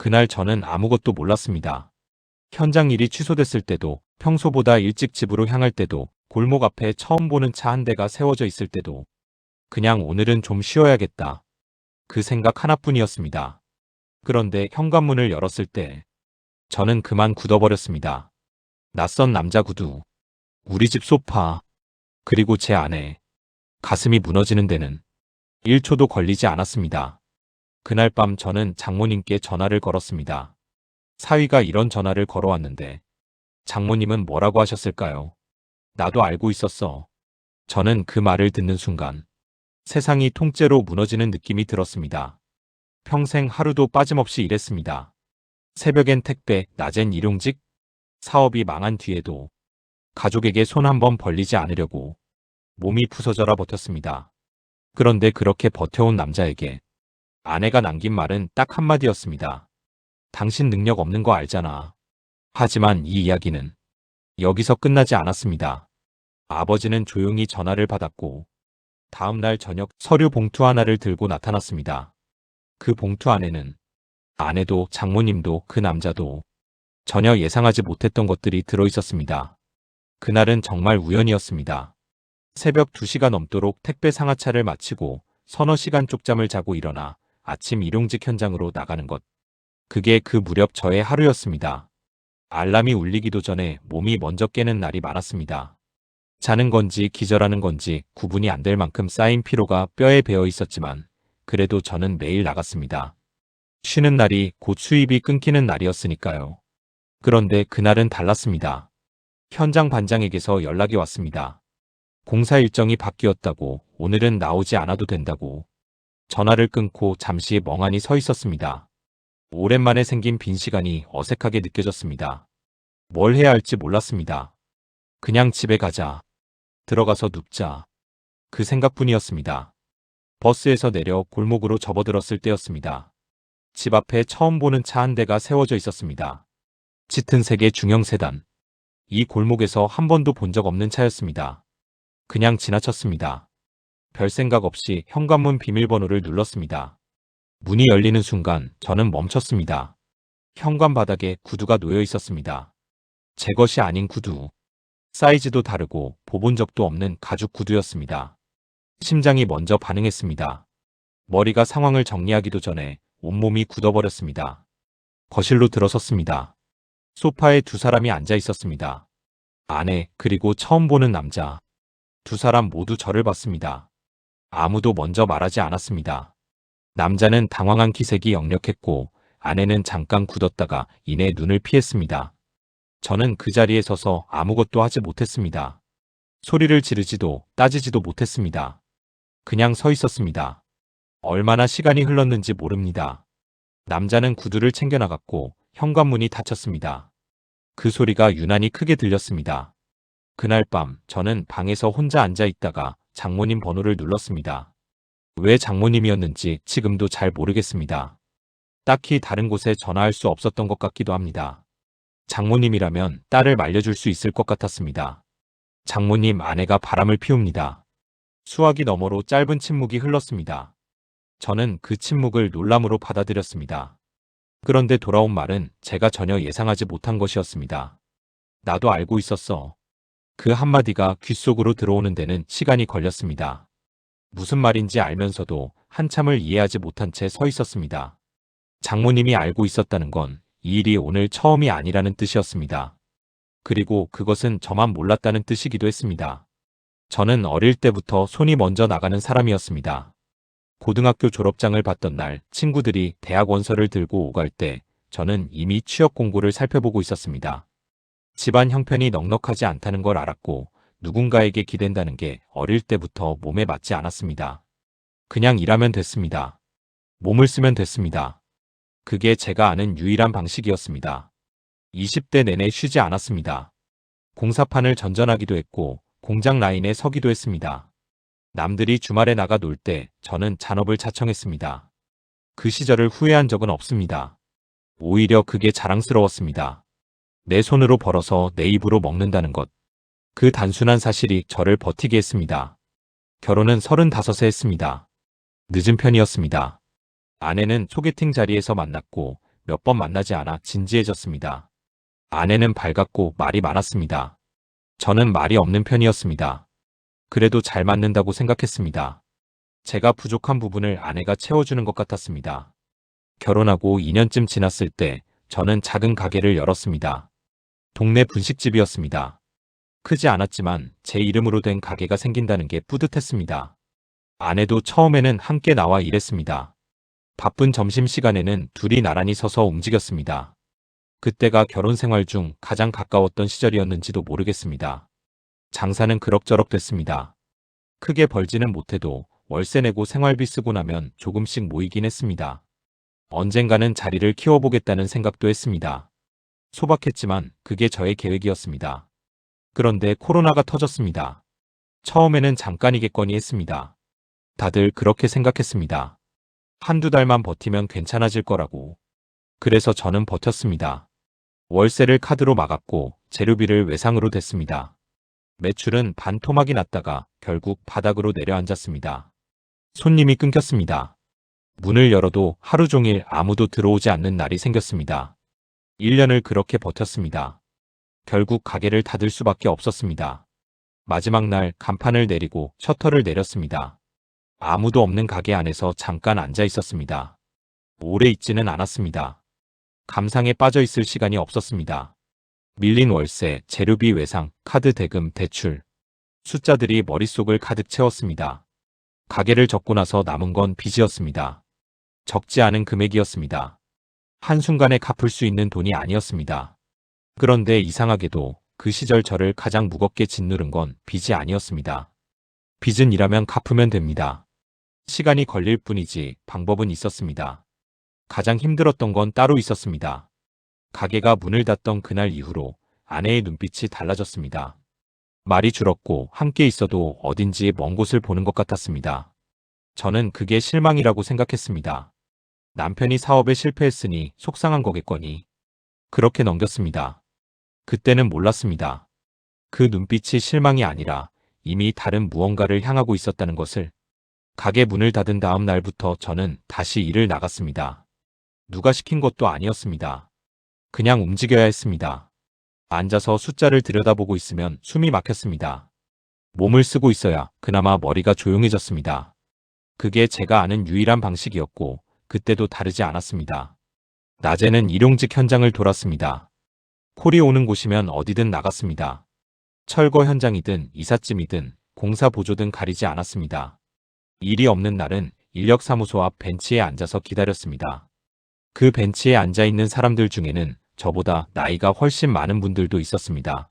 그날 저는 아무것도 몰랐습니다. 현장 일이 취소됐을 때도, 평소보다 일찍 집으로 향할 때도, 골목 앞에 처음 보는 차 한 대가 세워져 있을 때도, 그냥 오늘은 좀 쉬어야겠다. 그 생각 하나뿐이었습니다. 그런데 현관문을 열었을 때 저는 그만 굳어버렸습니다. 낯선 남자 구두, 우리 집 소파, 그리고 제 아내. 가슴이 무너지는 데는 1초도 걸리지 않았습니다. 그날 밤 저는 장모님께 전화를 걸었습니다. 사위가 이런 전화를 걸어왔는데 장모님은 뭐라고 하셨을까요? 나도 알고 있었어. 저는 그 말을 듣는 순간 세상이 통째로 무너지는 느낌이 들었습니다. 평생 하루도 빠짐없이 일했습니다. 새벽엔 택배, 낮엔 일용직, 사업이 망한 뒤에도 가족에게 손 한 번 벌리지 않으려고 몸이 부서져라 버텼습니다. 그런데 그렇게 버텨온 남자에게 아내가 남긴 말은 딱 한마디였습니다. 당신 능력 없는 거 알잖아. 하지만 이 이야기는 여기서 끝나지 않았습니다. 아버지는 조용히 전화를 받았고 다음 날 저녁 서류 봉투 하나를 들고 나타났습니다. 그 봉투 안에는 아내도 장모님도 그 남자도 전혀 예상하지 못했던 것들이 들어있었습니다. 그날은 정말 우연이었습니다. 새벽 2시가 넘도록 택배 상하차를 마치고 서너 시간 쪽잠을 자고 일어나 아침 일용직 현장으로 나가는 것. 그게 그 무렵 저의 하루였습니다. 알람이 울리기도 전에 몸이 먼저 깨는 날이 많았습니다. 자는 건지 기절하는 건지 구분이 안 될 만큼 쌓인 피로가 뼈에 배어 있었지만 그래도 저는 매일 나갔습니다. 쉬는 날이 곧 수입이 끊기는 날이었으니까요. 그런데 그날은 달랐습니다. 현장 반장에게서 연락이 왔습니다. 공사 일정이 바뀌었다고, 오늘은 나오지 않아도 된다고. 전화를 끊고 잠시 멍하니 서 있었습니다. 오랜만에 생긴 빈 시간이 어색하게 느껴졌습니다. 뭘 해야 할지 몰랐습니다. 그냥 집에 가자. 들어가서 눕자. 그 생각뿐이었습니다. 버스에서 내려 골목으로 접어들었을 때였습니다. 집 앞에 처음 보는 차 한 대가 세워져 있었습니다. 짙은 색의 중형 세단. 이 골목에서 한 번도 본 적 없는 차였습니다. 그냥 지나쳤습니다. 별 생각 없이 현관문 비밀번호를 눌렀습니다. 문이 열리는 순간 저는 멈췄습니다. 현관 바닥에 구두가 놓여 있었습니다. 제 것이 아닌 구두. 사이즈도 다르고 보본 적도 없는 가죽 구두였습니다. 심장이 먼저 반응했습니다. 머리가 상황을 정리하기도 전에 온몸이 굳어버렸습니다. 거실로 들어섰습니다. 소파에 두 사람이 앉아 있었습니다. 아내, 그리고 처음 보는 남자. 두 사람 모두 저를 봤습니다. 아무도 먼저 말하지 않았습니다. 남자는 당황한 기색이 역력했고 아내는 잠깐 굳었다가 이내 눈을 피했습니다. 저는 그 자리에 서서 아무것도 하지 못했습니다. 소리를 지르지도 따지지도 못했습니다. 그냥 서 있었습니다. 얼마나 시간이 흘렀는지 모릅니다. 남자는 구두를 챙겨나갔고 현관문이 닫혔습니다. 그 소리가 유난히 크게 들렸습니다. 그날 밤 저는 방에서 혼자 앉아 있다가 장모님 번호를 눌렀습니다. 왜 장모님이었는지 지금도 잘 모르겠습니다. 딱히 다른 곳에 전화할 수 없었던 것 같기도 합니다. 장모님이라면 딸을 말려줄 수 있을 것 같았습니다. 장모님, 아내가 바람을 피웁니다. 수화기 너머로 짧은 침묵이 흘렀습니다. 저는 그 침묵을 놀람으로 받아들였습니다. 그런데 돌아온 말은 제가 전혀 예상하지 못한 것이었습니다. 나도 알고 있었어. 그 한마디가 귓속으로 들어오는 데는 시간이 걸렸습니다. 무슨 말인지 알면서도 한참을 이해하지 못한 채 서 있었습니다. 장모님이 알고 있었다는 건 이 일이 오늘 처음이 아니라는 뜻이었습니다. 그리고 그것은 저만 몰랐다는 뜻이기도 했습니다. 저는 어릴 때부터 손이 먼저 나가는 사람이었습니다. 고등학교 졸업장을 받던 날 친구들이 대학 원서를 들고 오갈 때 저는 이미 취업 공고를 살펴보고 있었습니다. 집안 형편이 넉넉하지 않다는 걸 알았고 누군가에게 기댄다는 게 어릴 때부터 몸에 맞지 않았습니다. 그냥 일하면 됐습니다. 몸을 쓰면 됐습니다. 그게 제가 아는 유일한 방식이었습니다. 20대 내내 쉬지 않았습니다. 공사판을 전전하기도 했고 공장 라인에 서기도 했습니다. 남들이 주말에 나가 놀 때 저는 잔업을 자청했습니다. 그 시절을 후회한 적은 없습니다. 오히려 그게 자랑스러웠습니다. 내 손으로 벌어서 내 입으로 먹는다는 것. 그 단순한 사실이 저를 버티게 했습니다. 결혼은 35세 했습니다. 늦은 편이었습니다. 아내는 소개팅 자리에서 만났고 몇 번 만나지 않아 진지해졌습니다. 아내는 밝았고 말이 많았습니다. 저는 말이 없는 편이었습니다. 그래도 잘 맞는다고 생각했습니다. 제가 부족한 부분을 아내가 채워주는 것 같았습니다. 결혼하고 2년쯤 지났을 때 저는 작은 가게를 열었습니다. 동네 분식집이었습니다. 크지 않았지만 제 이름으로 된 가게가 생긴다는 게 뿌듯했습니다. 아내도 처음에는 함께 나와 일했습니다. 바쁜 점심시간에는 둘이 나란히 서서 움직였습니다. 그때가 결혼 생활 중 가장 가까웠던 시절이었는지도 모르겠습니다. 장사는 그럭저럭 됐습니다. 크게 벌지는 못해도 월세 내고 생활비 쓰고 나면 조금씩 모이긴 했습니다. 언젠가는 자리를 키워보겠다는 생각도 했습니다. 소박했지만 그게 저의 계획이었습니다. 그런데 코로나가 터졌습니다. 처음에는 잠깐이겠거니 했습니다. 다들 그렇게 생각했습니다. 한두 달만 버티면 괜찮아질 거라고. 그래서 저는 버텼습니다. 월세를 카드로 막았고 재료비를 외상으로 댔습니다. 매출은 반토막이 났다가 결국 바닥으로 내려앉았습니다. 손님이 끊겼습니다. 문을 열어도 하루 종일 아무도 들어오지 않는 날이 생겼습니다. 1년을 그렇게 버텼습니다. 결국 가게를 닫을 수밖에 없었습니다. 마지막 날 간판을 내리고 셔터를 내렸습니다. 아무도 없는 가게 안에서 잠깐 앉아 있었습니다. 오래 있지는 않았습니다. 감상에 빠져 있을 시간이 없었습니다. 밀린 월세, 재료비 외상, 카드 대금, 대출. 숫자들이 머릿속을 가득 채웠습니다. 가게를 접고 나서 남은 건 빚이었습니다. 적지 않은 금액이었습니다. 한순간에 갚을 수 있는 돈이 아니었습니다. 그런데 이상하게도 그 시절 저를 가장 무겁게 짓누른 건 빚이 아니었습니다. 빚은 일하면 갚으면 됩니다. 시간이 걸릴 뿐이지 방법은 있었습니다. 가장 힘들었던 건 따로 있었습니다. 가게가 문을 닫던 그날 이후로 아내의 눈빛이 달라졌습니다. 말이 줄었고 함께 있어도 어딘지 먼 곳을 보는 것 같았습니다. 저는 그게 실망이라고 생각했습니다. 남편이 사업에 실패했으니 속상한 거겠거니. 그렇게 넘겼습니다. 그때는 몰랐습니다. 그 눈빛이 실망이 아니라 이미 다른 무언가를 향하고 있었다는 것을. 가게 문을 닫은 다음 날부터 저는 다시 일을 나갔습니다. 누가 시킨 것도 아니었습니다. 그냥 움직여야 했습니다. 앉아서 숫자를 들여다보고 있으면 숨이 막혔습니다. 몸을 쓰고 있어야 그나마 머리가 조용해졌습니다. 그게 제가 아는 유일한 방식이었고 그때도 다르지 않았습니다. 낮에는 일용직 현장을 돌았습니다. 콜이 오는 곳이면 어디든 나갔습니다. 철거 현장이든 이삿짐이든 공사 보조든 가리지 않았습니다. 일이 없는 날은 인력사무소 앞 벤치에 앉아서 기다렸습니다. 그 벤치에 앉아있는 사람들 중에는 저보다 나이가 훨씬 많은 분들도 있었습니다.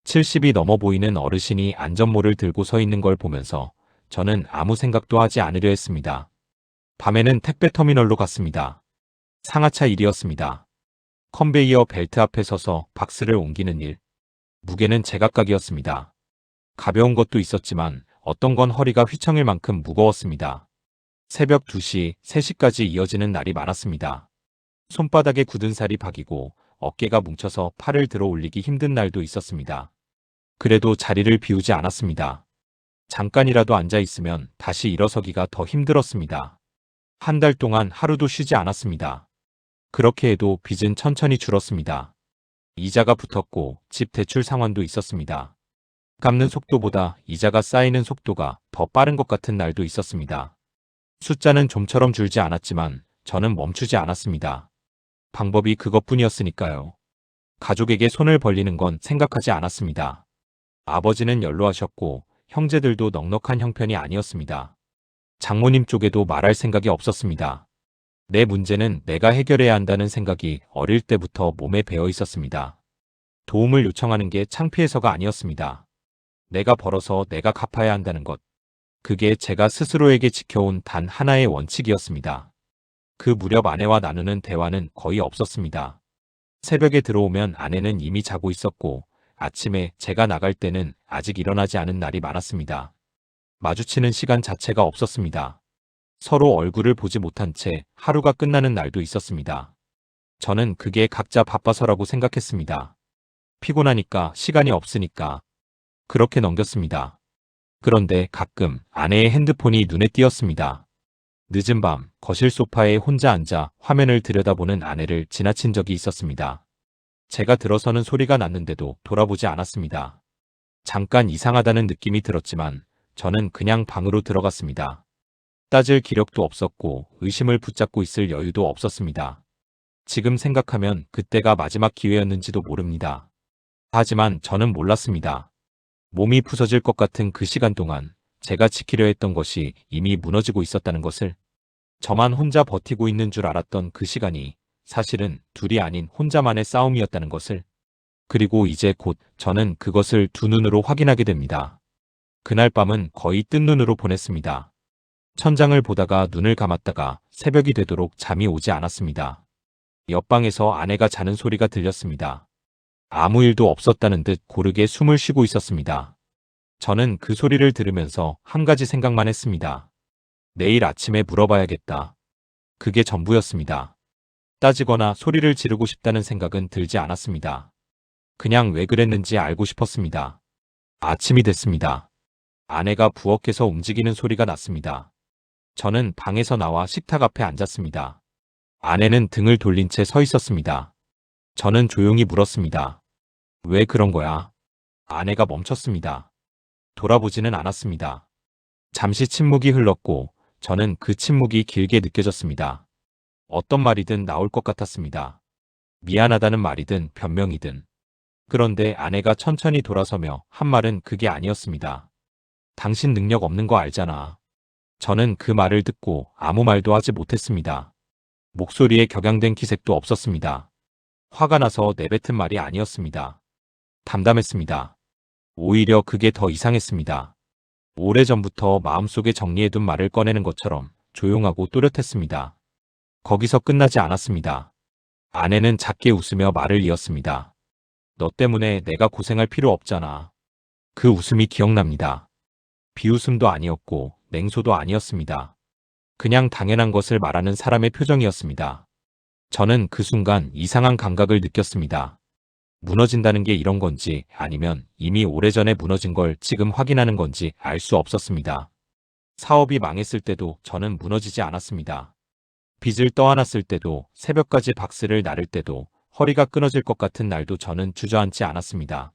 70이 넘어 보이는 어르신이 안전모를 들고 서 있는 걸 보면서 저는 아무 생각도 하지 않으려 했습니다. 밤에는 택배터미널로 갔습니다. 상하차 일이었습니다. 컨베이어 벨트 앞에 서서 박스를 옮기는 일. 무게는 제각각이었습니다. 가벼운 것도 있었지만 어떤 건 허리가 휘청일 만큼 무거웠습니다. 새벽 2시, 3시까지 이어지는 날이 많았습니다. 손바닥에 굳은 살이 박이고 어깨가 뭉쳐서 팔을 들어 올리기 힘든 날도 있었습니다. 그래도 자리를 비우지 않았습니다. 잠깐이라도 앉아 있으면 다시 일어서기가 더 힘들었습니다. 한 달 동안 하루도 쉬지 않았습니다. 그렇게 해도 빚은 천천히 줄었습니다. 이자가 붙었고 집 대출 상환도 있었습니다. 갚는 속도보다 이자가 쌓이는 속도가 더 빠른 것 같은 날도 있었습니다. 숫자는 좀처럼 줄지 않았지만 저는 멈추지 않았습니다. 방법이 그것뿐이었으니까요. 가족에게 손을 벌리는 건 생각하지 않았습니다. 아버지는 연로하셨고 형제들도 넉넉한 형편이 아니었습니다. 장모님 쪽에도 말할 생각이 없었습니다. 내 문제는 내가 해결해야 한다는 생각이 어릴 때부터 몸에 배어 있었습니다. 도움을 요청하는 게 창피해서가 아니었습니다. 내가 벌어서 내가 갚아야 한다는 것. 그게 제가 스스로에게 지켜온 단 하나의 원칙이었습니다. 그 무렵 아내와 나누는 대화는 거의 없었습니다. 새벽에 들어오면 아내는 이미 자고 있었고 아침에 제가 나갈 때는 아직 일어나지 않은 날이 많았습니다. 마주치는 시간 자체가 없었습니다. 서로 얼굴을 보지 못한 채 하루가 끝나는 날도 있었습니다. 저는 그게 각자 바빠서라고 생각했습니다. 피곤하니까, 시간이 없으니까. 그렇게 넘겼습니다. 그런데 가끔 아내의 핸드폰이 눈에 띄었습니다. 늦은 밤 거실 소파에 혼자 앉아 화면을 들여다보는 아내를 지나친 적이 있었습니다. 제가 들어서는 소리가 났는데도 돌아보지 않았습니다. 잠깐 이상하다는 느낌이 들었지만 저는 그냥 방으로 들어갔습니다. 따질 기력도 없었고 의심을 붙잡고 있을 여유도 없었습니다. 지금 생각하면 그때가 마지막 기회였는지도 모릅니다. 하지만 저는 몰랐습니다. 몸이 부서질 것 같은 그 시간 동안 제가 지키려 했던 것이 이미 무너지고 있었다는 것을, 저만 혼자 버티고 있는 줄 알았던 그 시간이 사실은 둘이 아닌 혼자만의 싸움이었다는 것을, 그리고 이제 곧 저는 그것을 두 눈으로 확인하게 됩니다. 그날 밤은 거의 뜬 눈으로 보냈습니다. 천장을 보다가 눈을 감았다가 새벽이 되도록 잠이 오지 않았습니다. 옆방에서 아내가 자는 소리가 들렸습니다. 아무 일도 없었다는 듯 고르게 숨을 쉬고 있었습니다. 저는 그 소리를 들으면서 한 가지 생각만 했습니다. 내일 아침에 물어봐야겠다. 그게 전부였습니다. 따지거나 소리를 지르고 싶다는 생각은 들지 않았습니다. 그냥 왜 그랬는지 알고 싶었습니다. 아침이 됐습니다. 아내가 부엌에서 움직이는 소리가 났습니다. 저는 방에서 나와 식탁 앞에 앉았습니다. 아내는 등을 돌린 채 서 있었습니다. 저는 조용히 물었습니다. 왜 그런 거야? 아내가 멈췄습니다. 돌아보지는 않았습니다. 잠시 침묵이 흘렀고 저는 그 침묵이 길게 느껴졌습니다. 어떤 말이든 나올 것 같았습니다. 미안하다는 말이든 변명이든. 그런데 아내가 천천히 돌아서며 한 말은 그게 아니었습니다. 당신 능력 없는 거 알잖아. 저는 그 말을 듣고 아무 말도 하지 못했습니다. 목소리에 격양된 기색도 없었습니다. 화가 나서 내뱉은 말이 아니었습니다. 담담했습니다. 오히려 그게 더 이상했습니다. 오래전부터 마음속에 정리해둔 말을 꺼내는 것처럼 조용하고 또렷했습니다. 거기서 끝나지 않았습니다. 아내는 작게 웃으며 말을 이었습니다. 너 때문에 내가 고생할 필요 없잖아. 그 웃음이 기억납니다. 비웃음도 아니었고 냉소도 아니었습니다. 그냥 당연한 것을 말하는 사람의 표정이었습니다. 저는 그 순간 이상한 감각을 느꼈습니다. 무너진다는 게 이런 건지 아니면 이미 오래전에 무너진 걸 지금 확인하는 건지 알 수 없었습니다. 사업이 망했을 때도 저는 무너지지 않았습니다. 빚을 떠안았을 때도, 새벽까지 박스를 나를 때도, 허리가 끊어질 것 같은 날도 저는 주저앉지 않았습니다.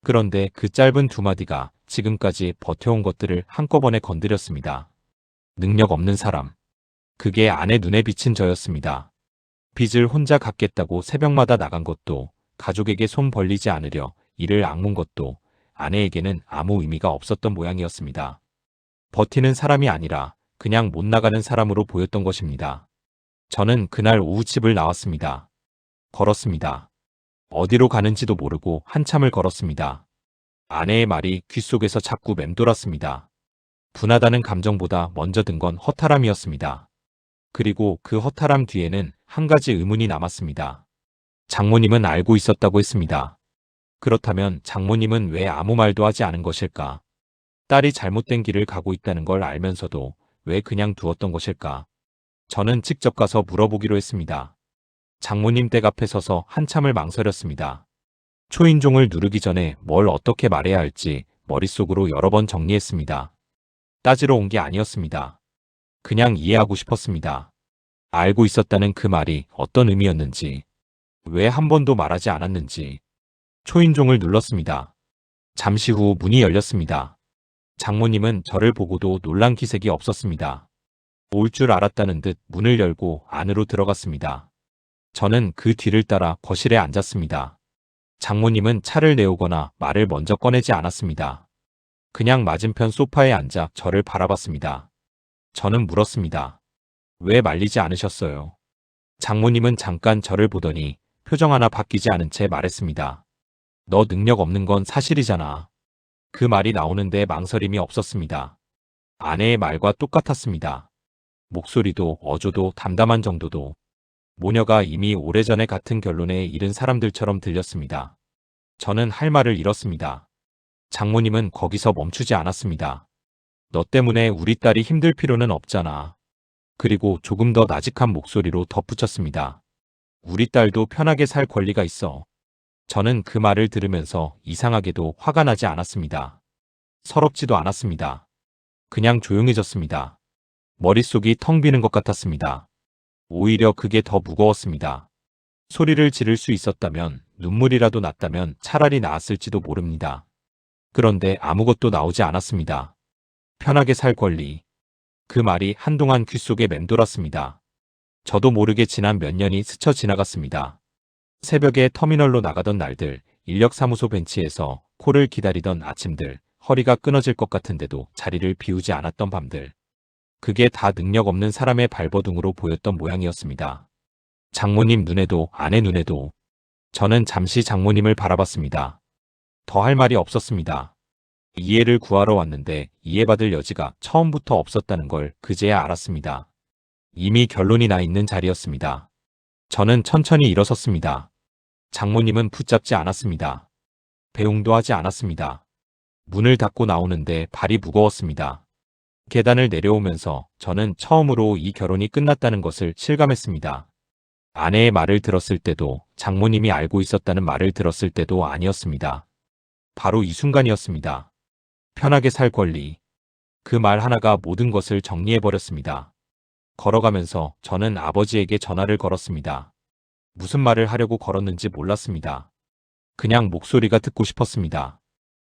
그런데 그 짧은 두 마디가 지금까지 버텨온 것들을 한꺼번에 건드렸습니다. 능력 없는 사람. 그게 아내 눈에 비친 저였습니다. 빚을 혼자 갚겠다고 새벽마다 나간 것도, 가족에게 손 벌리지 않으려 이를 악문 것도 아내에게는 아무 의미가 없었던 모양이었습니다. 버티는 사람이 아니라 그냥 못 나가는 사람으로 보였던 것입니다. 저는 그날 오후 집을 나왔습니다. 걸었습니다. 어디로 가는지도 모르고 한참을 걸었습니다. 아내의 말이 귓속에서 자꾸 맴돌았습니다. 분하다는 감정보다 먼저 든 건 허탈함이었습니다. 그리고 그 허탈함 뒤에는 한 가지 의문이 남았습니다. 장모님은 알고 있었다고 했습니다. 그렇다면 장모님은 왜 아무 말도 하지 않은 것일까? 딸이 잘못된 길을 가고 있다는 걸 알면서도 왜 그냥 두었던 것일까? 저는 직접 가서 물어보기로 했습니다. 장모님 댁 앞에 서서 한참을 망설였습니다. 초인종을 누르기 전에 뭘 어떻게 말해야 할지 머릿속으로 여러 번 정리했습니다. 따지러 온 게 아니었습니다. 그냥 이해하고 싶었습니다. 알고 있었다는 그 말이 어떤 의미였는지, 왜 한 번도 말하지 않았는지. 초인종을 눌렀습니다. 잠시 후 문이 열렸습니다. 장모님은 저를 보고도 놀란 기색이 없었습니다. 올 줄 알았다는 듯 문을 열고 안으로 들어갔습니다. 저는 그 뒤를 따라 거실에 앉았습니다. 장모님은 차를 내오거나 말을 먼저 꺼내지 않았습니다. 그냥 맞은편 소파에 앉아 저를 바라봤습니다. 저는 물었습니다. 왜 말리지 않으셨어요? 장모님은 잠깐 저를 보더니 표정 하나 바뀌지 않은 채 말했습니다. 너 능력 없는 건 사실이잖아. 그 말이 나오는데 망설임이 없었습니다. 아내의 말과 똑같았습니다. 목소리도 어조도 담담한 정도도 모녀가 이미 오래전에 같은 결론에 이른 사람들처럼 들렸습니다. 저는 할 말을 잃었습니다. 장모님은 거기서 멈추지 않았습니다. 너 때문에 우리 딸이 힘들 필요는 없잖아. 그리고 조금 더 나직한 목소리로 덧붙였습니다. 우리 딸도 편하게 살 권리가 있어. 저는 그 말을 들으면서 이상하게도 화가 나지 않았습니다. 서럽지도 않았습니다. 그냥 조용해졌습니다. 머릿속이 텅 비는 것 같았습니다. 오히려 그게 더 무거웠습니다. 소리를 지를 수 있었다면, 눈물이라도 났다면 차라리 나았을지도 모릅니다. 그런데 아무것도 나오지 않았습니다. 편하게 살 권리. 그 말이 한동안 귓속에 맴돌았습니다. 저도 모르게 지난 몇 년이 스쳐 지나갔습니다. 새벽에 터미널로 나가던 날들, 인력사무소 벤치에서 콜을 기다리던 아침들, 허리가 끊어질 것 같은데도 자리를 비우지 않았던 밤들. 그게 다 능력 없는 사람의 발버둥으로 보였던 모양이었습니다. 장모님 눈에도 아내 눈에도. 저는 잠시 장모님을 바라봤습니다. 더 할 말이 없었습니다. 이해를 구하러 왔는데 이해받을 여지가 처음부터 없었다는 걸 그제야 알았습니다. 이미 결론이 나 있는 자리였습니다. 저는 천천히 일어섰습니다. 장모님은 붙잡지 않았습니다. 배웅도 하지 않았습니다. 문을 닫고 나오는데 발이 무거웠습니다. 계단을 내려오면서 저는 처음으로 이 결혼이 끝났다는 것을 실감했습니다. 아내의 말을 들었을 때도, 장모님이 알고 있었다는 말을 들었을 때도 아니었습니다. 바로 이 순간이었습니다. 편하게 살 권리. 그 말 하나가 모든 것을 정리해버렸습니다. 걸어가면서 저는 아버지에게 전화를 걸었습니다. 무슨 말을 하려고 걸었는지 몰랐습니다. 그냥 목소리가 듣고 싶었습니다.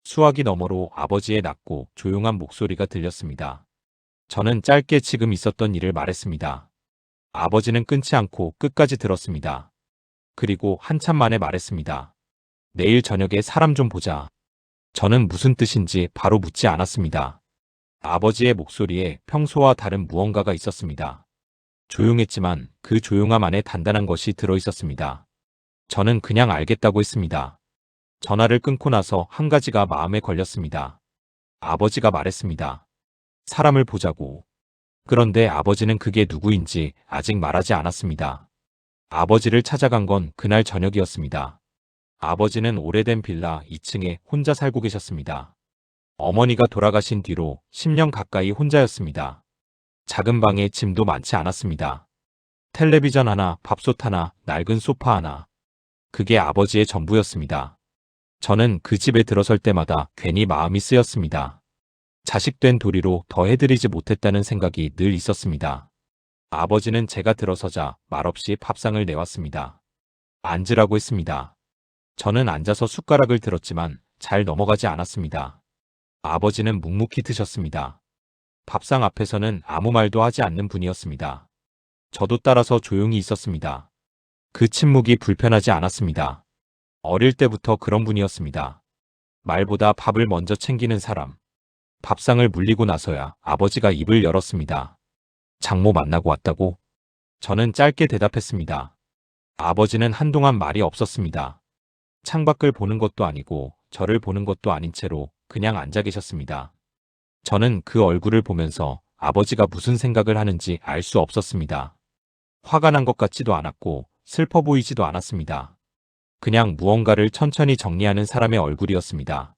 수화기 너머로 아버지의 낮고 조용한 목소리가 들렸습니다. 저는 짧게 지금 있었던 일을 말했습니다. 아버지는 끊지 않고 끝까지 들었습니다. 그리고 한참 만에 말했습니다. 내일 저녁에 사람 좀 보자. 저는 무슨 뜻인지 바로 묻지 않았습니다. 아버지의 목소리에 평소와 다른 무언가가 있었습니다. 조용했지만 그 조용함 안에 단단한 것이 들어있었습니다. 저는 그냥 알겠다고 했습니다. 전화를 끊고 나서 한 가지가 마음에 걸렸습니다. 아버지가 말했습니다. 사람을 보자고. 그런데 아버지는 그게 누구인지 아직 말하지 않았습니다. 아버지를 찾아간 건 그날 저녁이었습니다. 아버지는 오래된 빌라 2층에 혼자 살고 계셨습니다. 어머니가 돌아가신 뒤로 10년 가까이 혼자였습니다. 작은 방에 짐도 많지 않았습니다. 텔레비전 하나, 밥솥 하나, 낡은 소파 하나. 그게 아버지의 전부였습니다. 저는 그 집에 들어설 때마다 괜히 마음이 쓰였습니다. 자식된 도리로 더 해드리지 못했다는 생각이 늘 있었습니다. 아버지는 제가 들어서자 말없이 밥상을 내왔습니다. 앉으라고 했습니다. 저는 앉아서 숟가락을 들었지만 잘 넘어가지 않았습니다. 아버지는 묵묵히 드셨습니다. 밥상 앞에서는 아무 말도 하지 않는 분이었습니다. 저도 따라서 조용히 있었습니다. 그 침묵이 불편하지 않았습니다. 어릴 때부터 그런 분이었습니다. 말보다 밥을 먼저 챙기는 사람. 밥상을 물리고 나서야 아버지가 입을 열었습니다. 장모 만나고 왔다고? 저는 짧게 대답했습니다. 아버지는 한동안 말이 없었습니다. 창밖을 보는 것도 아니고 저를 보는 것도 아닌 채로 그냥 앉아 계셨습니다. 저는 그 얼굴을 보면서 아버지가 무슨 생각을 하는지 알 수 없었습니다. 화가 난 것 같지도 않았고 슬퍼 보이지도 않았습니다. 그냥 무언가를 천천히 정리하는 사람의 얼굴이었습니다.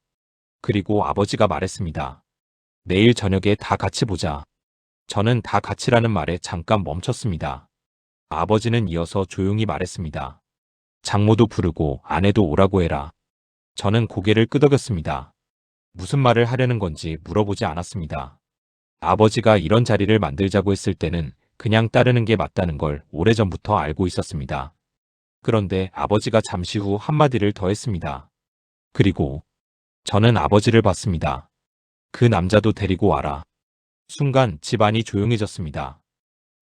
그리고 아버지가 말했습니다. 내일 저녁에 다 같이 보자. 저는 다 같이라는 말에 잠깐 멈췄습니다. 아버지는 이어서 조용히 말했습니다. 장모도 부르고 아내도 오라고 해라. 저는 고개를 끄덕였습니다. 무슨 말을 하려는 건지 물어보지 않았습니다. 아버지가 이런 자리를 만들자고 했을 때는 그냥 따르는 게 맞다는 걸 오래전부터 알고 있었습니다. 그런데 아버지가 잠시 후 한마디를 더 했습니다. 그리고 저는 아버지를 봤습니다. 그 남자도 데리고 와라. 순간 집안이 조용해졌습니다.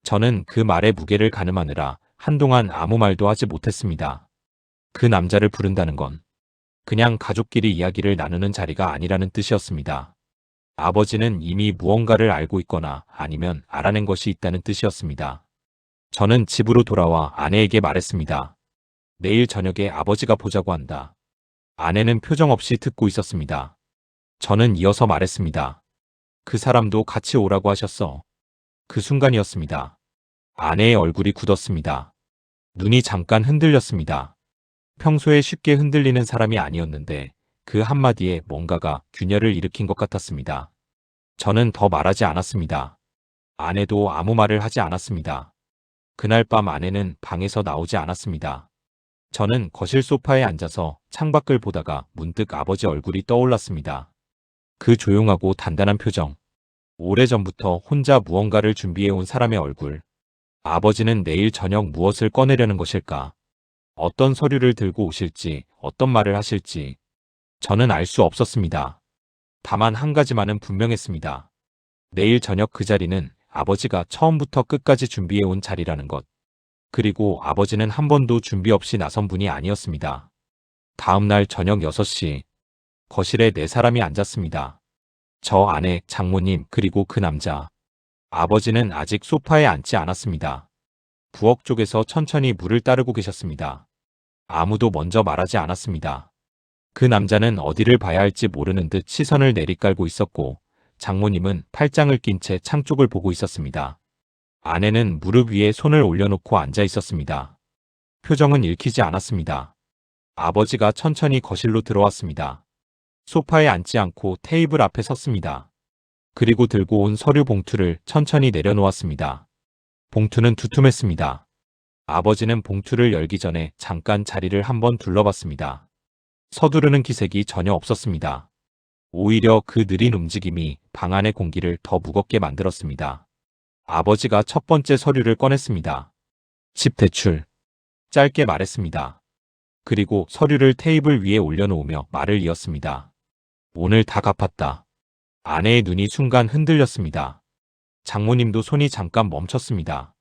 저는 그 말의 무게를 가늠하느라 한동안 아무 말도 하지 못했습니다. 그 남자를 부른다는 건 그냥 가족끼리 이야기를 나누는 자리가 아니라는 뜻이었습니다. 아버지는 이미 무언가를 알고 있거나 아니면 알아낸 것이 있다는 뜻이었습니다. 저는 집으로 돌아와 아내에게 말했습니다. 내일 저녁에 아버지가 보자고 한다. 아내는 표정 없이 듣고 있었습니다. 저는 이어서 말했습니다. 그 사람도 같이 오라고 하셨어. 그 순간이었습니다. 아내의 얼굴이 굳었습니다. 눈이 잠깐 흔들렸습니다. 평소에 쉽게 흔들리는 사람이 아니었는데 그 한마디에 뭔가가 균열을 일으킨 것 같았습니다. 저는 더 말하지 않았습니다. 아내도 아무 말을 하지 않았습니다. 그날 밤 아내는 방에서 나오지 않았습니다. 저는 거실 소파에 앉아서 창밖을 보다가 문득 아버지 얼굴이 떠올랐습니다. 그 조용하고 단단한 표정. 오래전부터 혼자 무언가를 준비해온 사람의 얼굴. 아버지는 내일 저녁 무엇을 꺼내려는 것일까? 어떤 서류를 들고 오실지, 어떤 말을 하실지. 저는 알 수 없었습니다. 다만 한 가지만은 분명했습니다. 내일 저녁 그 자리는 아버지가 처음부터 끝까지 준비해온 자리라는 것. 그리고 아버지는 한 번도 준비 없이 나선 분이 아니었습니다. 다음 날 저녁 6시, 거실에 4사람이 앉았습니다. 저 아내, 장모님, 그리고 그 남자. 아버지는 아직 소파에 앉지 않았습니다. 부엌 쪽에서 천천히 물을 따르고 계셨습니다. 아무도 먼저 말하지 않았습니다. 그 남자는 어디를 봐야 할지 모르는 듯 시선을 내리깔고 있었고, 장모님은 팔짱을 낀 채 창 쪽을 보고 있었습니다. 아내는 무릎 위에 손을 올려놓고 앉아 있었습니다. 표정은 읽히지 않았습니다. 아버지가 천천히 거실로 들어왔습니다. 소파에 앉지 않고 테이블 앞에 섰습니다. 그리고 들고 온 서류 봉투를 천천히 내려놓았습니다. 봉투는 두툼했습니다. 아버지는 봉투를 열기 전에 잠깐 자리를 한번 둘러봤습니다. 서두르는 기색이 전혀 없었습니다. 오히려 그 느린 움직임이 방 안의 공기를 더 무겁게 만들었습니다. 아버지가 첫 번째 서류를 꺼냈습니다. 집 대출. 짧게 말했습니다. 그리고 서류를 테이블 위에 올려놓으며 말을 이었습니다. 오늘 다 갚았다. 아내의 눈이 순간 흔들렸습니다. 장모님도 손이 잠깐 멈췄습니다.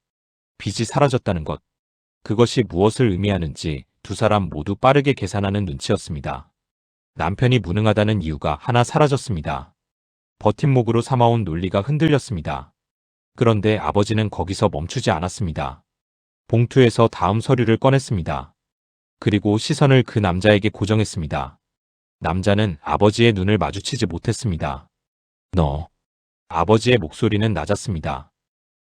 빚이 사라졌다는 것. 그것이 무엇을 의미하는지 두 사람 모두 빠르게 계산하는 눈치였습니다. 남편이 무능하다는 이유가 하나 사라졌습니다. 버팀목으로 삼아온 논리가 흔들렸습니다. 그런데 아버지는 거기서 멈추지 않았습니다. 봉투에서 다음 서류를 꺼냈습니다. 그리고 시선을 그 남자에게 고정했습니다. 남자는 아버지의 눈을 마주치지 못했습니다. 너. 아버지의 목소리는 낮았습니다.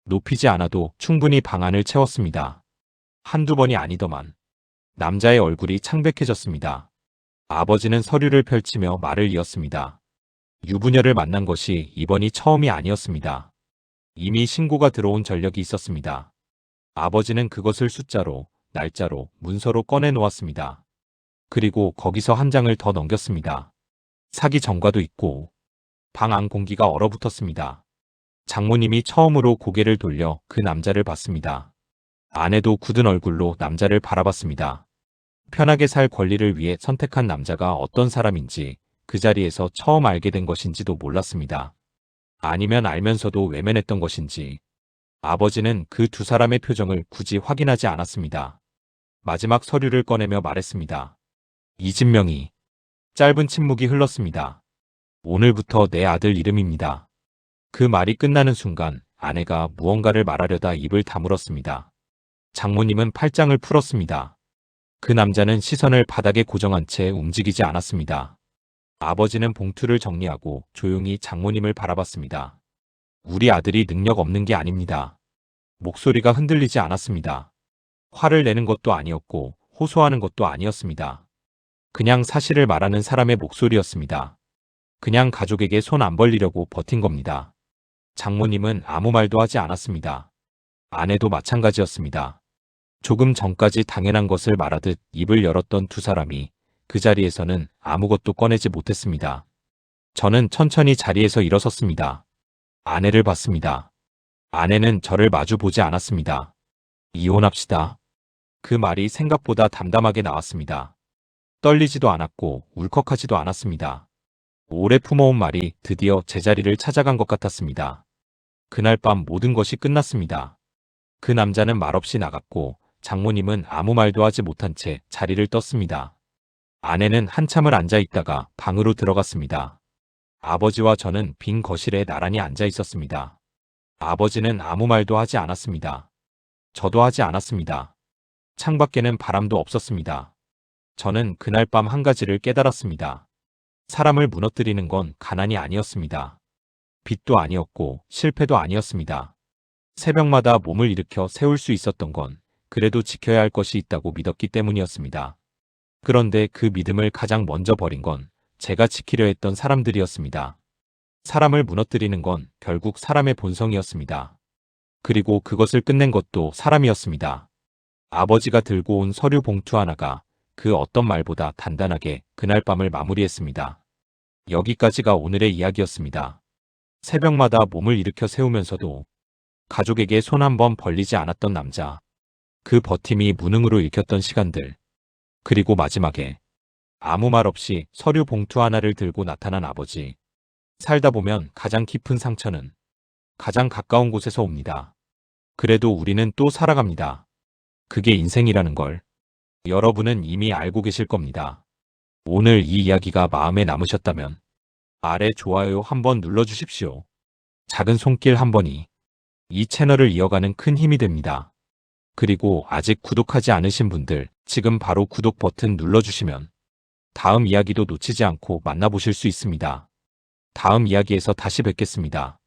높이지 않아도 충분히 방 안을 채웠습니다. 한두 번이 아니더만. 남자의 얼굴이 창백해졌습니다. 아버지는 서류를 펼치며 말을 이었습니다. 유부녀를 만난 것이 이번이 처음이 아니었습니다. 이미 신고가 들어온 전력이 있었습니다. 아버지는 그것을 숫자로, 날짜로, 문서로 꺼내놓았습니다. 그리고 거기서 한 장을 더 넘겼습니다. 사기 전과도 있고. 방 안 공기가 얼어붙었습니다. 장모님이 처음으로 고개를 돌려 그 남자를 봤습니다. 아내도 굳은 얼굴로 남자를 바라봤습니다. 편하게 살 권리를 위해 선택한 남자가 어떤 사람인지 그 자리에서 처음 알게 된 것인지도 몰랐습니다. 아니면 알면서도 외면했던 것인지. 아버지는 그 두 사람의 표정을 굳이 확인하지 않았습니다. 마지막 서류를 꺼내며 말했습니다. 이진명이. 짧은 침묵이 흘렀습니다. 오늘부터 내 아들 이름입니다. 그 말이 끝나는 순간 아내가 무언가를 말하려다 입을 다물었습니다. 장모님은 팔짱을 풀었습니다. 그 남자는 시선을 바닥에 고정한 채 움직이지 않았습니다. 아버지는 봉투를 정리하고 조용히 장모님을 바라봤습니다. 우리 아들이 능력 없는 게 아닙니다. 목소리가 흔들리지 않았습니다. 화를 내는 것도 아니었고 호소하는 것도 아니었습니다. 그냥 사실을 말하는 사람의 목소리였습니다. 그냥 가족에게 손 안 벌리려고 버틴 겁니다. 장모님은 아무 말도 하지 않았습니다. 아내도 마찬가지였습니다. 조금 전까지 당연한 것을 말하듯 입을 열었던 두 사람이 그 자리에서는 아무것도 꺼내지 못했습니다. 저는 천천히 자리에서 일어섰습니다. 아내를 봤습니다. 아내는 저를 마주 보지 않았습니다. 이혼합시다. 그 말이 생각보다 담담하게 나왔습니다. 떨리지도 않았고 울컥하지도 않았습니다. 오래 품어온 말이 드디어 제자리를 찾아간 것 같았습니다. 그날 밤 모든 것이 끝났습니다. 그 남자는 말없이 나갔고 장모님은 아무 말도 하지 못한 채 자리를 떴습니다. 아내는 한참을 앉아 있다가 방으로 들어갔습니다. 아버지와 저는 빈 거실에 나란히 앉아 있었습니다. 아버지는 아무 말도 하지 않았습니다. 저도 하지 않았습니다. 창밖에는 바람도 없었습니다. 저는 그날 밤 한 가지를 깨달았습니다. 사람을 무너뜨리는 건 가난이 아니었습니다. 빚도 아니었고 실패도 아니었습니다. 새벽마다 몸을 일으켜 세울 수 있었던 건 그래도 지켜야 할 것이 있다고 믿었기 때문이었습니다. 그런데 그 믿음을 가장 먼저 버린 건 제가 지키려 했던 사람들이었습니다. 사람을 무너뜨리는 건 결국 사람의 본성이었습니다. 그리고 그것을 끝낸 것도 사람이었습니다. 아버지가 들고 온 서류 봉투 하나가 그 어떤 말보다 단단하게 그날 밤을 마무리했습니다. 여기까지가 오늘의 이야기였습니다. 새벽마다 몸을 일으켜 세우면서도 가족에게 손 한 번 벌리지 않았던 남자. 그 버팀이 무능으로 읽혔던 시간들. 그리고 마지막에 아무 말 없이 서류 봉투 하나를 들고 나타난 아버지. 살다 보면 가장 깊은 상처는 가장 가까운 곳에서 옵니다. 그래도 우리는 또 살아갑니다. 그게 인생이라는 걸 여러분은 이미 알고 계실 겁니다. 오늘 이 이야기가 마음에 남으셨다면 아래 좋아요 한번 눌러주십시오. 작은 손길 한 번이 이 채널을 이어가는 큰 힘이 됩니다. 그리고 아직 구독하지 않으신 분들 지금 바로 구독 버튼 눌러주시면 다음 이야기도 놓치지 않고 만나보실 수 있습니다. 다음 이야기에서 다시 뵙겠습니다.